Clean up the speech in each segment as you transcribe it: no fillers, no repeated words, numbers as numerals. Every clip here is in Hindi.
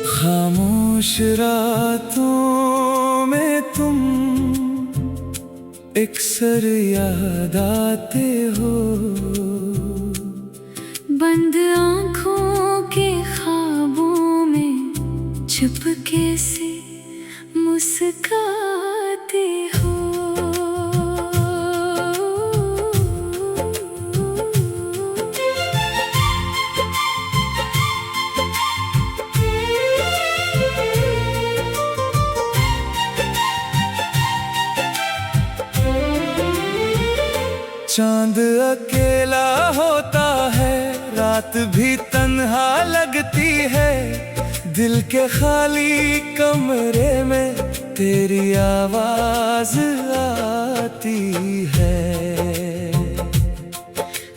खामोश रातों में तुम अक्सर याद आते हो। बंद आँखों के ख्वाबों में चुपके से मुस्काते हो। चांद अकेला होता है, रात भी तन्हा लगती है। दिल के खाली कमरे में तेरी आवाज आती है।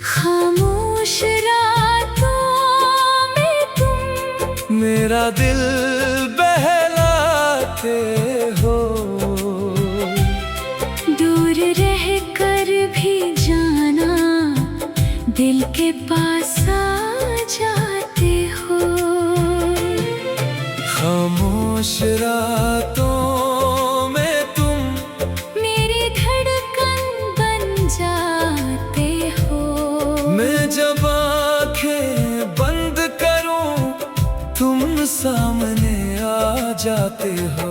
खामोश रातों में तुम मेरा दिल बहलाते हो। दूर रह कर भी जाना, दिल के पास आ जाते हो। खामोश रातों में तुम मेरी धड़कन बन जाते हो। मैं जब आंखें बंद करूं, तुम सामने आ जाते हो।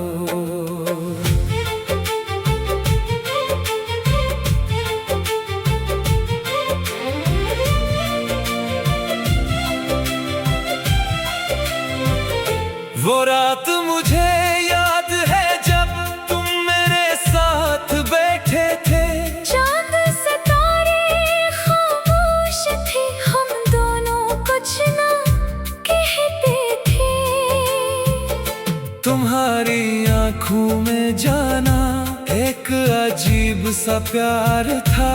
वो रात मुझे याद है जब तुम मेरे साथ बैठे थे। चांद सितारे खामोश थे, हम दोनों कुछ ना कहते थे। तुम्हारी आंखों में जाना एक अजीब सा प्यार था।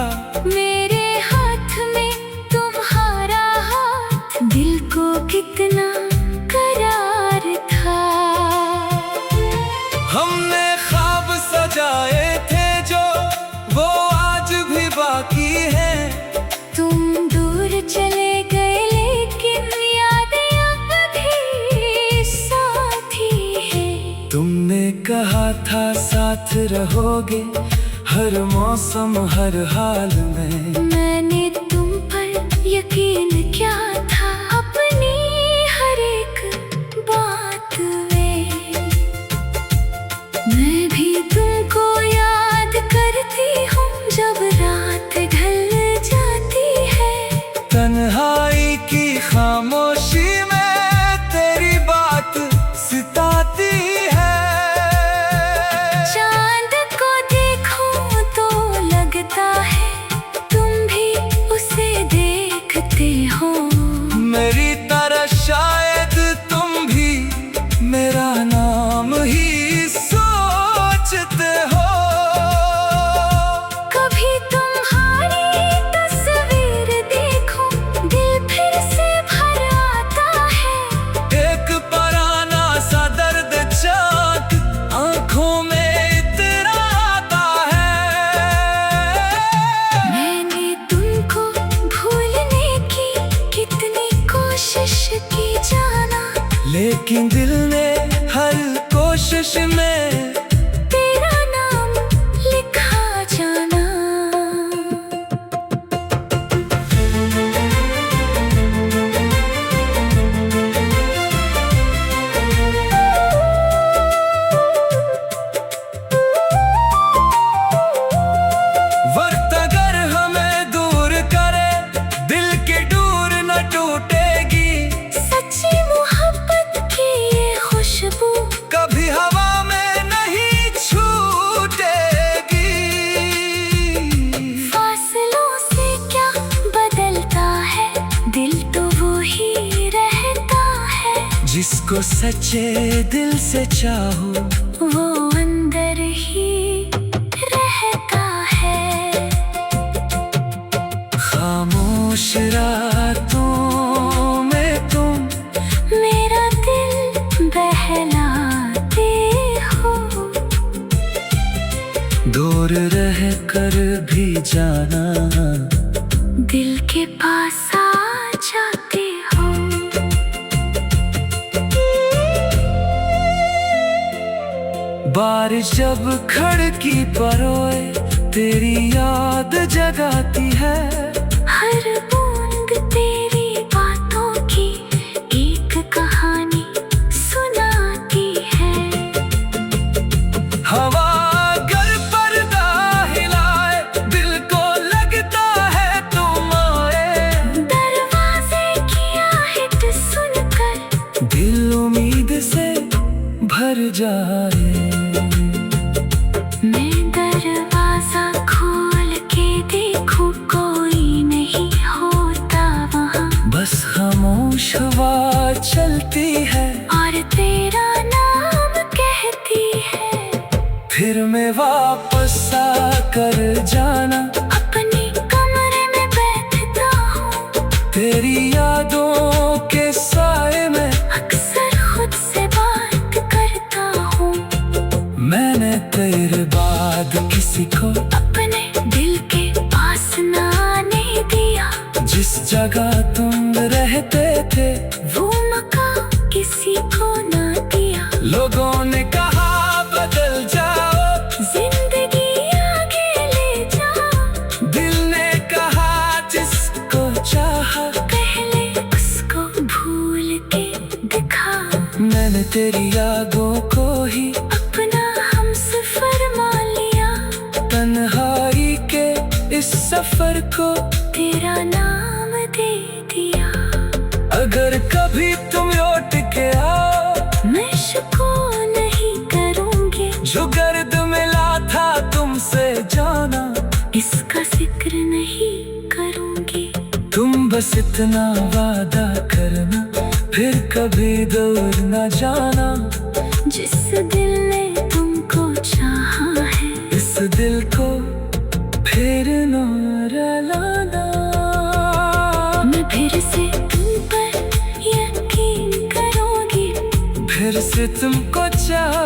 मेरे हाथ में तुम्हारा हाथ, दिल को कितना करार था। हमने ख्वाब सजाए थे जो वो आज भी बाकी हैं। तुम दूर चले गए लेकिन यादें अब भी साथ ही हैं। तुमने कहा था साथ रहोगे, हर मौसम हर हाल में। मैंने तुम पर यकीन किया था, अपनी हर एक बात में। मैं भी तुमको याद करती हूँ जब रात ढल जाती है। तन्हाई की खामोशी में तेरी बात सिताती है। चांद को देखूं तो लगता है तुम भी उसे देखते हो। मेरी तरह शायद तुम भी मेरा नाम ही सोचते हो। कभी तुम्हारी तस्वीर देखूं, दिल फिर से भर आता है। एक पराना सा दर्द चाक आंखों में इतना आता है। मैंने तुमको भूलने की कितनी कोशिश की जाना, लेकिन दिल ने हर कोशिश में तेरा नाम लिखा जाना। वक्त अगर हमें दूर करे, दिल की डोर न टूटेगी। सच्ची मोहब्बत की ये खुशबू कभी हवा में जिसको सच्चे दिल से चाहो वो अंदर ही रहता है। खामोश रातों में तुम मेरा दिल बहलाते हो। दूर रह कर भी जाना दिल के पास आ जाते हो। बारिश जब खिड़की पर रोए तेरी याद जगाती है। हर बूंद तेरी बातों की एक कहानी सुनाती है। हवा अगर पर्दा हिलाए दिल को लगता है तुम आए। दरवाजे की आहट सुनकर दिल उम्मीद से भर जाए। मैं दरवाजा खोल के देखूं कोई नहीं होता वहाँ। बस खामोश हवा चलती है और तेरा नाम कहती है। फिर मैं वापस आकर जाना अपने कमरे में बैठता हूँ। तेरी यादों के साए में अक्सर खुद से बात करता हूँ। मैंने तेरे बाद किसी को अपने दिल के पास न आने दिया। जिस जगह तुम रहते थे वो मकान किसी को न दिया। लोगों ने कहा बदल जाओ, जिंदगी आगे ले जाओ। दिल ने कहा जिसको चाहा पहले उसको भूल के दिखा। मैंने तेरी यादों को ही अपना हमसफर मान लिया। तन्हाई के इस सफर को तेरा नाम दे दिया। अगर कभी तुम लौट के आओ मैं शिकवा नहीं करूँगी। जो गर्द मिला था तुमसे जाना इसका जिक्र नहीं करूँगी। तुम बस इतना वादा करना फिर कभी दूर न जाना। जिस दिल ने तुमको चाहा है इस दिल को फिर न रुलाना। मैं फिर से तुम पर यकीन करूँगी। फिर से तुमको चाह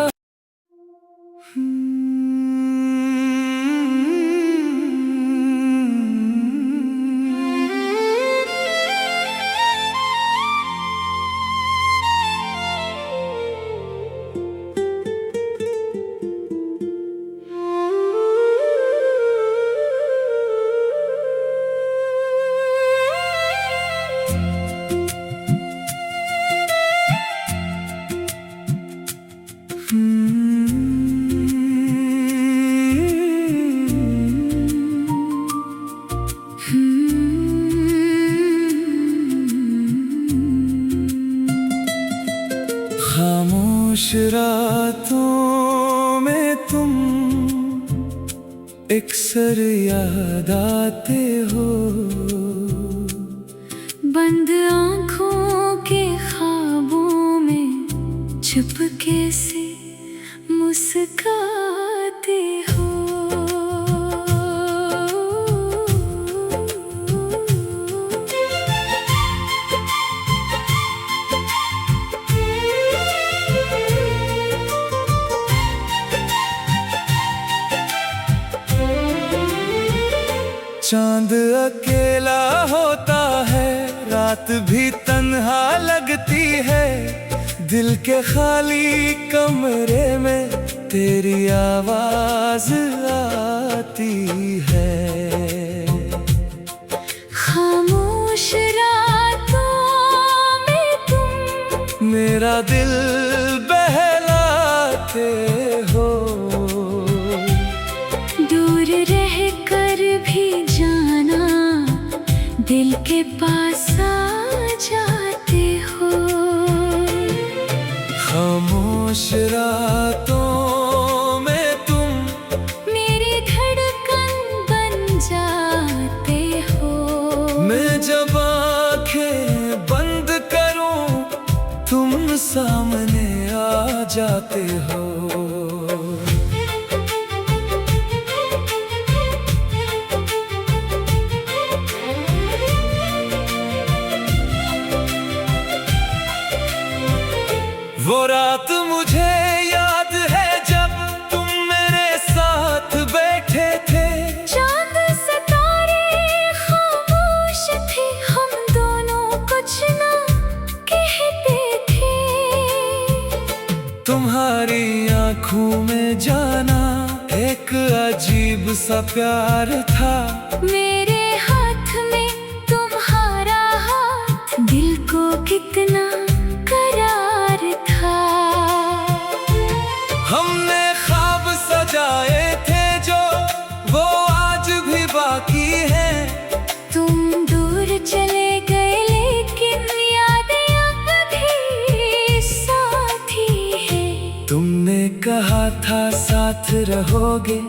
खामोश रातों में तुम अक्सर याद आते हो। बंद आँखों के ख्वाबों में चुपके से मुस्काते हो। चांद अकेला होता है रात भी तन्हा लगती है। दिल के खाली कमरे में तेरी आवाज आती है। खामोश रातों में तुम मेरा दिल बहलाते हो। दूर रह कर भी जाना दिल के पास आ जाते हो। खामोश रातों में तुम मेरी धड़कन बन जाते हो। मैं जब आंखें बंद करूं तुम सामने जाते हो। वो रात मुझे याद है जब तुम मेरे साथ बैठे थे। चांद सितारे खामोश थे, हम दोनों कुछ ना कहते थे। तुम्हारी आंखों में जाना एक अजीब सा प्यार था। मेरे हाथ में तुम्हारा हाथ, दिल को कितना करार था। हमने ख्वाब सजाए थे जो वो आज भी बाकी है। तुम दूर चले गए लेकिन यादें अब भी साथ ही है। तुमने कहा था साथ रहोगे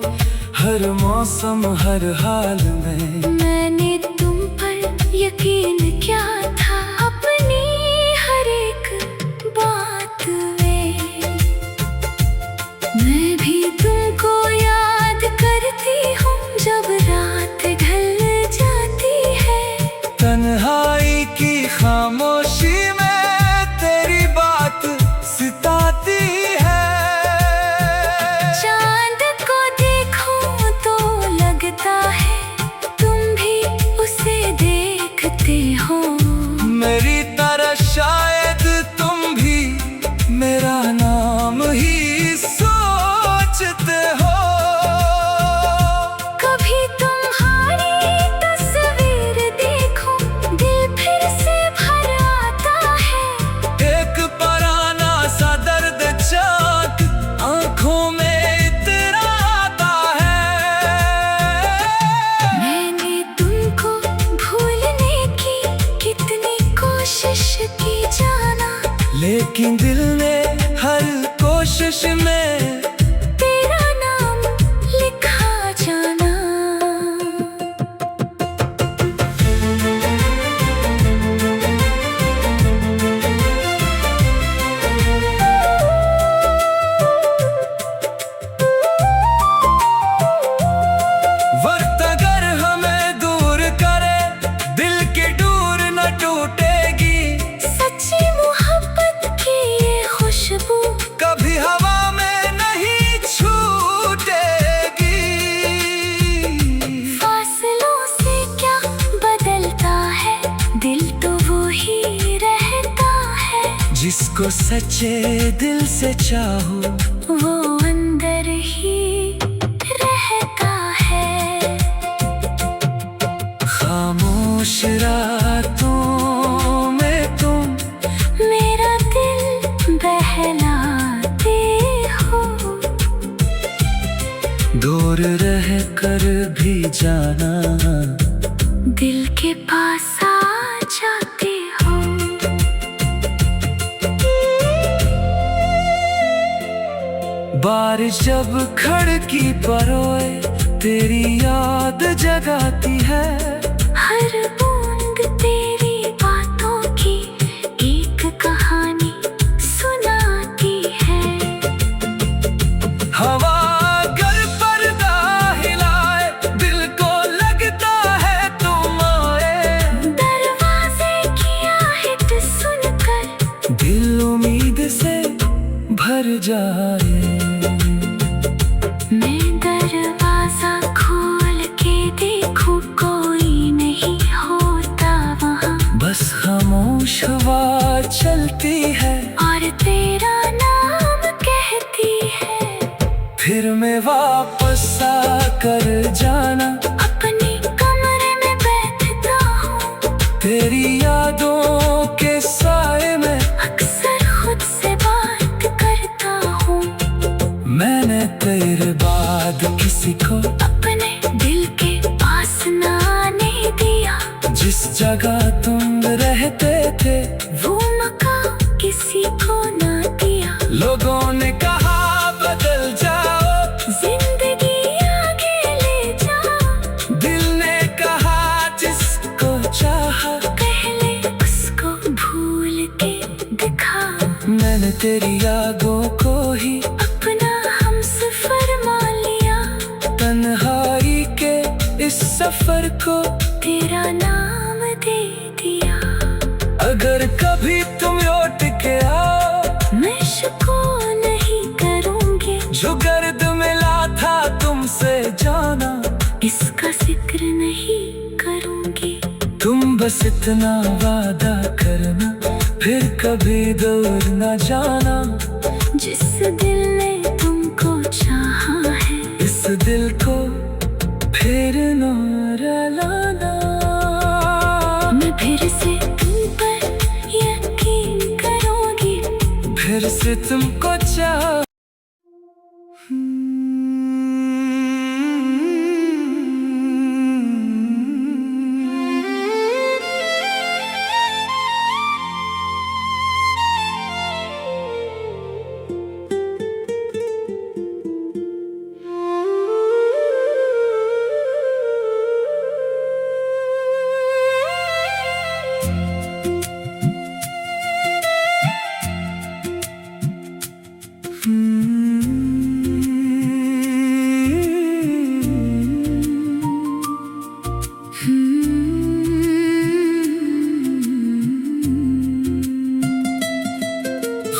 हर मौसम हर हाल में। मैंने तुम पर यकीन किया था अपनी हर एक बात में। मैं भी तुमको याद करती हूँ जब रात ढल जाती है। तन्हाई की खामोशी में तेरी बात सिताती है। चांद को देखूं तो लगता है तुम भी उसे देखते हो। मेरी तरह शायद तुम भी मेरा नाम ही सोचते हो। कभी तुम्हारी तस्वीर देखो, दिल फिर से भर आता है। एक पुराना सा दर्द चाक आंखों में इतराता है। मैंने तुमको भूलने की कितनी कोशिश की जाना, लेकिन दिल ने हर कोशिश में तेरा नाम लिखा जाना। वक्त अगर हमें दूर करे दिल की डोर न टूटेगी। सच्ची मोहब्बत की ये खुशबू कभी हवा में नहीं छूटेगी। फासलों से क्या बदलता है, दिल तो वो ही रहता है। जिसको सच्चे दिल से चाहो वो अंदर ही रहता है। खामोश रातों में तुम मेरा दिल बहलाते हो। दूर रह कर भी जाना, दिल के पास आ जाते हो। बारिश जब खिड़की पर रोए तेरी याद जगाती है। हर बूंद तेरी बातों की एक कहानी सुनाती है। हवा अगर पर्दा हिलाए दिल को लगता है तुम आए। दरवाजे की आहट सुनकर दिल उम्मीद से भर जाए। मैं दरवाजा खोल के देखूं कोई नहीं होता वहाँ। बस खामोश हवा चलती है और तेरा नाम कहती है। फिर मैं वापस आकर जाना अपने कमरे में बैठता हूँ, तेरी यादों के साए में अक्सर खुद से बात करता हूँ। मैंने तेरे बाद किसी को अपने दिल के पास ना आने दिया। जिस जगह तुम रहते थे वो मकान किसी को ना दिया। लोगों ने कहा बदल जाओ, जिंदगी आगे ले जाओ। दिल ने कहा जिसको चाहा पहले उसको भूल के दिखा। मैंने तेरी यादों को सफर को तेरा नाम दे दिया। अगर कभी तुम लौट के आओ मैं शुक्र नहीं करूँगी, जो गर्द मिला था तुमसे जाना इसका जिक्र नहीं करूँगी। तुम बस इतना वादा करना, फिर कभी दूर न जाना। जिस दिल ने तुमको चाहा है, इस दिल को फिर न रुलाना। मैं फिर से तुम पर यकीन करूँगी, फिर से तुमको चाह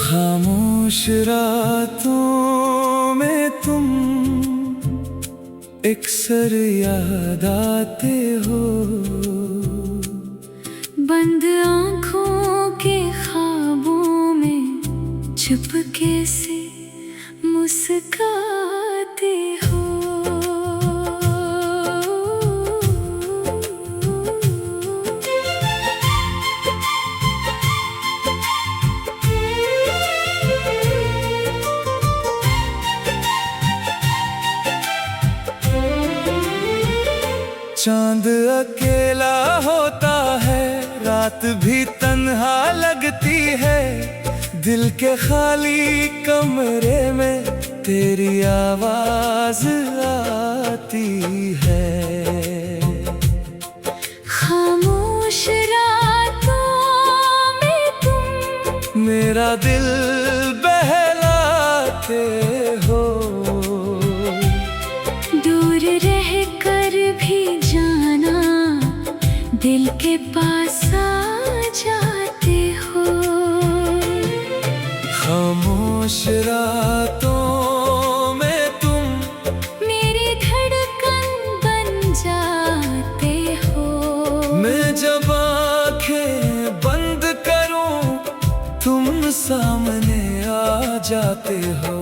खामोश रातों में तुम अक्सर याद आते हो। बंद आँखों के ख्वाबों में चुपके से मुस्काते हो। चांद अकेला होता है, रात भी तन्हा लगती है। दिल के खाली कमरे में तेरी आवाज आती है। खामोश रातों में तुम मेरा दिल बहलाते हो। दूर रह कर भी जाना, दिल के पास आ जाते हो। खामोश रातों में तुम मेरी धड़कन बन जाते हो। मैं जब आंखें बंद करूं तुम सामने आ जाते हो।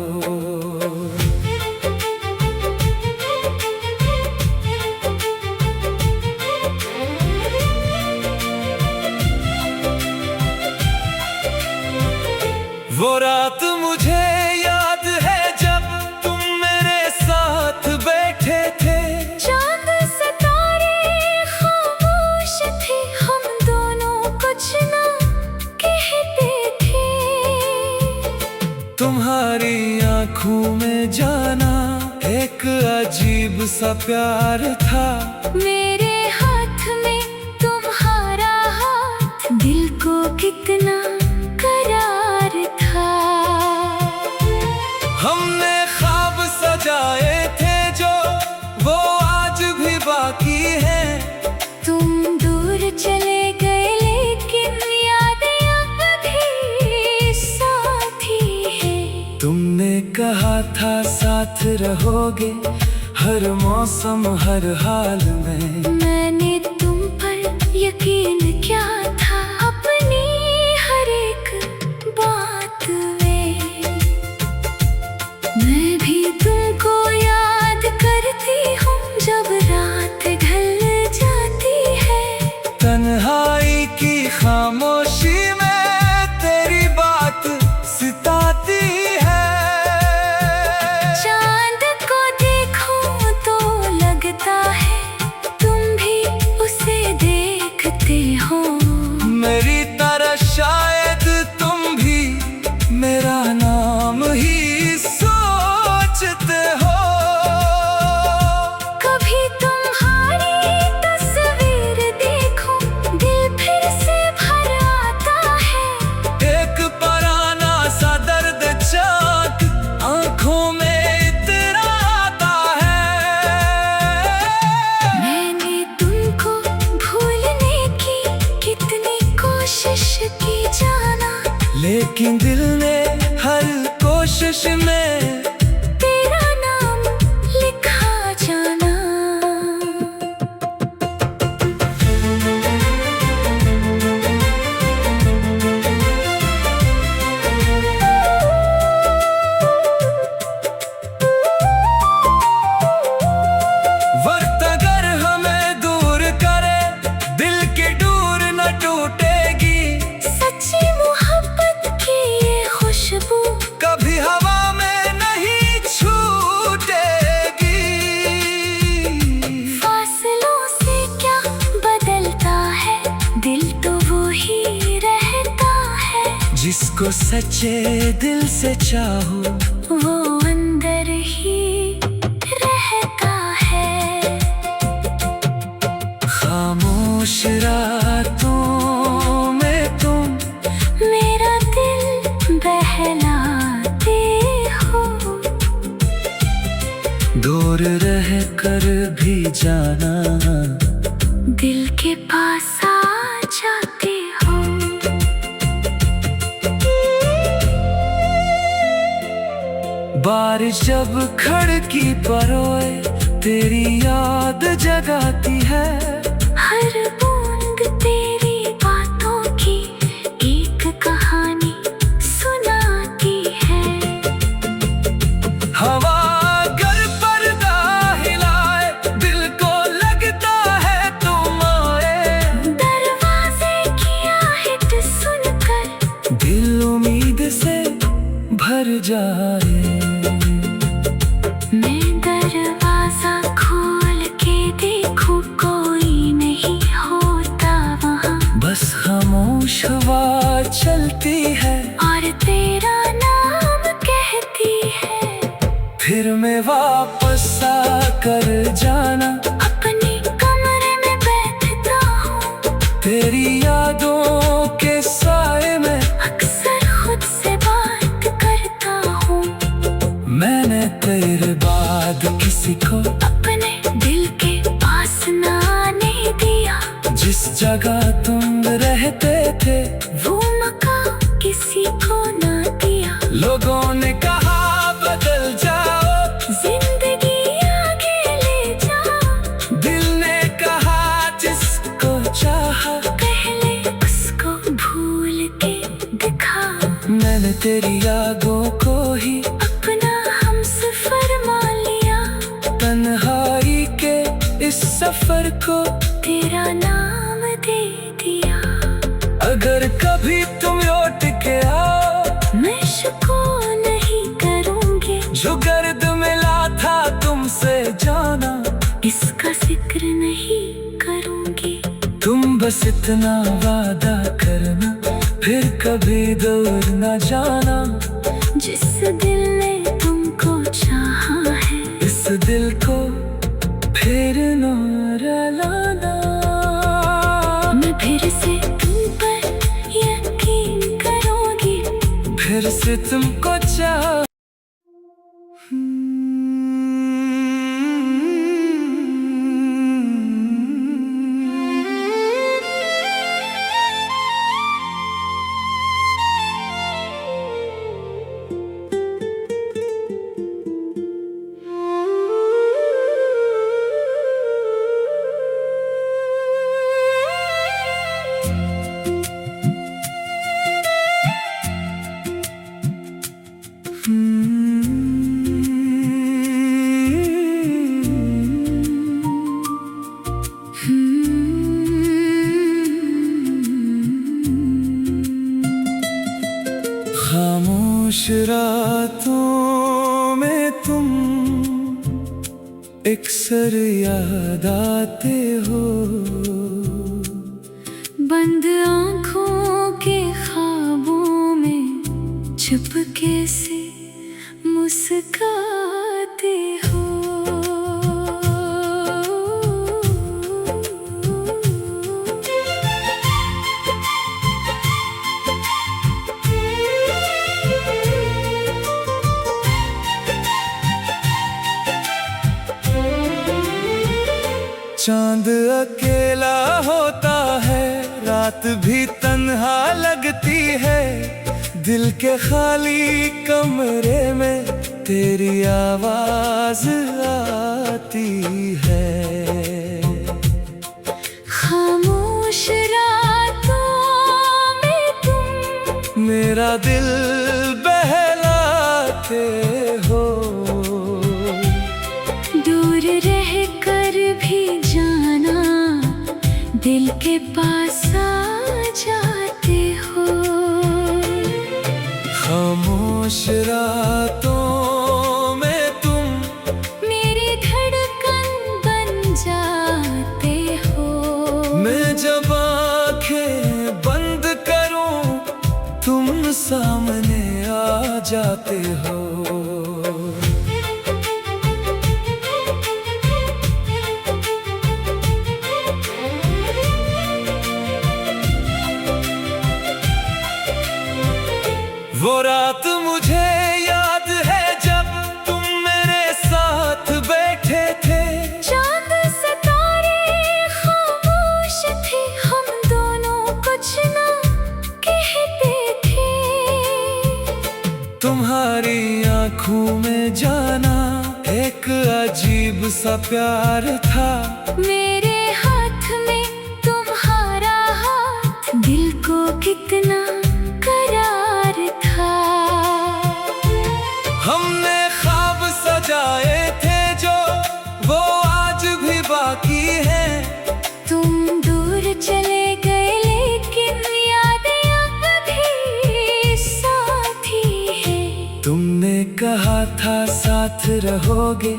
वो रात मुझे याद है जब तुम मेरे साथ बैठे थे। चांद सितारे खामोश थे, हम दोनों कुछ ना कहते थे। तुम्हारी आंखों में जाना एक अजीब सा प्यार था। मेरे हाथ में तुम्हारा हाथ, दिल को कितना करार था। हमने ख्वाब सजाए थे जो वो आज भी बाकी हैं। तुम दूर चले गए लेकिन यादें अब भी साथ ही है। तुमने कहा था साथ रहोगे हर मौसम हर हाल में। मैंने तुम पर यकीन किया था, अपनी हर एक बात में। मैं भी तुमको याद करती हूँ जब रात ढल जाती है। तन्हाई की खामोशी में तेरी बात सिताती है। चांद को देखूं तो लगता है तुम भी उसे देखते हो। मेरी तरह शायद तुम भी मेरा नाम ही सोचते दिल ने हर कोशिश में तेरा नाम लिखा जाना। वक्त अगर हमें दूर करे, दिल की डोर न टूटेगी। सच्ची मोहब्बत की ये खुशबू कभी हवा में नहीं छूटेगी। फासलों से क्या बदलता है, दिल तो वो ही रहता है। जिसको सच्चे दिल से चाहो, वो अंदर ही रहता है। खामोश रातों में तुम मेरा दिल बहलाते हो। दूर रह कर भी जाना, दिल के पास आ जाते हो। बारिश जब खिड़की पर रोए, तेरी याद जगाती है। हर बूंद तेरी बातों की एक कहानी सुनाती है। हवा अगर पर्दा हिलाए, दिल को लगता है तुम आए। दरवाजे की आहट सुनकर दिल उम्मीद से भर जाए। मैं दरवाजा खोल के देखूं, कोई नहीं होता वहाँ। बस खामोश हवा चलती है और तेरा नाम कहती है। फिर मैं वापस आकर जाना। अपने कमरे में बैठता हूँ, तेरी यादों के साए में अक्सर खुद से बात करता हूँ। मैंने तेरे बाद किसी को अपने दिल के पास ना आने दिया। जिस जगह तुम रहते थे, वो मकान किसी को ना दिया। लोगों ने कहा बदल जाओ, जिंदगी आगे ले जाओ। दिल ने कहा जिसको चाहा। पहले उसको भूल के दिखा। मैंने तेरी यादों को ही अपना हमसफर मान लिया। तन्हाई के इस सफर को तेरा नाम दे दिया। अगर कभी तुम लौट के आओ, मैं शुक्र नहीं करूँगी। जो गर्द मिला था तुमसे जाना, इसका जिक्र नहीं करूँगी। तुम बस इतना वादा करना, फिर कभी दूर न जाना। जिस दिल ने तुमको चाहा है, इस दिल को फिर न रुलाना। मैं फिर से तुम पर यकीन करूँगी। फिर से तुमको चाह खामोश रातों में तुम अक्सर याद आते हो। बंद आँखों के ख्वाबों में चुपके से मुस्काते हो। चांद अकेला होता है, रात भी तन्हा लगती है। दिल के खाली कमरे में तेरी आवाज आती है। खामोश रातों में तुम मेरा दिल बहलाते हो। दूर रह कर भी जाना, दिल के पास आ जाते हो। खामोश रातों में तुम मेरी धड़कन बन जाते हो। मैं जब आंखें बंद करूं तुम सामने आ जाते हो। वो रात मुझे याद है जब तुम मेरे साथ बैठे थे। चांद सितारे खामोश थे, हम दोनों कुछ ना कहते थे। तुम्हारी आंखों में जाना एक अजीब सा प्यार था। मेरे हाथ में तुम्हारा हाथ, दिल को कितना करार था। हमने ख्वाब सजाए थे जो वो आज भी बाकी हैं। तुम दूर चले गए लेकिन यादें अब भी साथ ही हैं। तुमने कहा था साथ रहोगे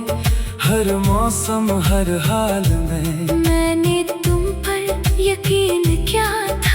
हर मौसम हर हाल में। मैंने तुम पर यकीन क्या था।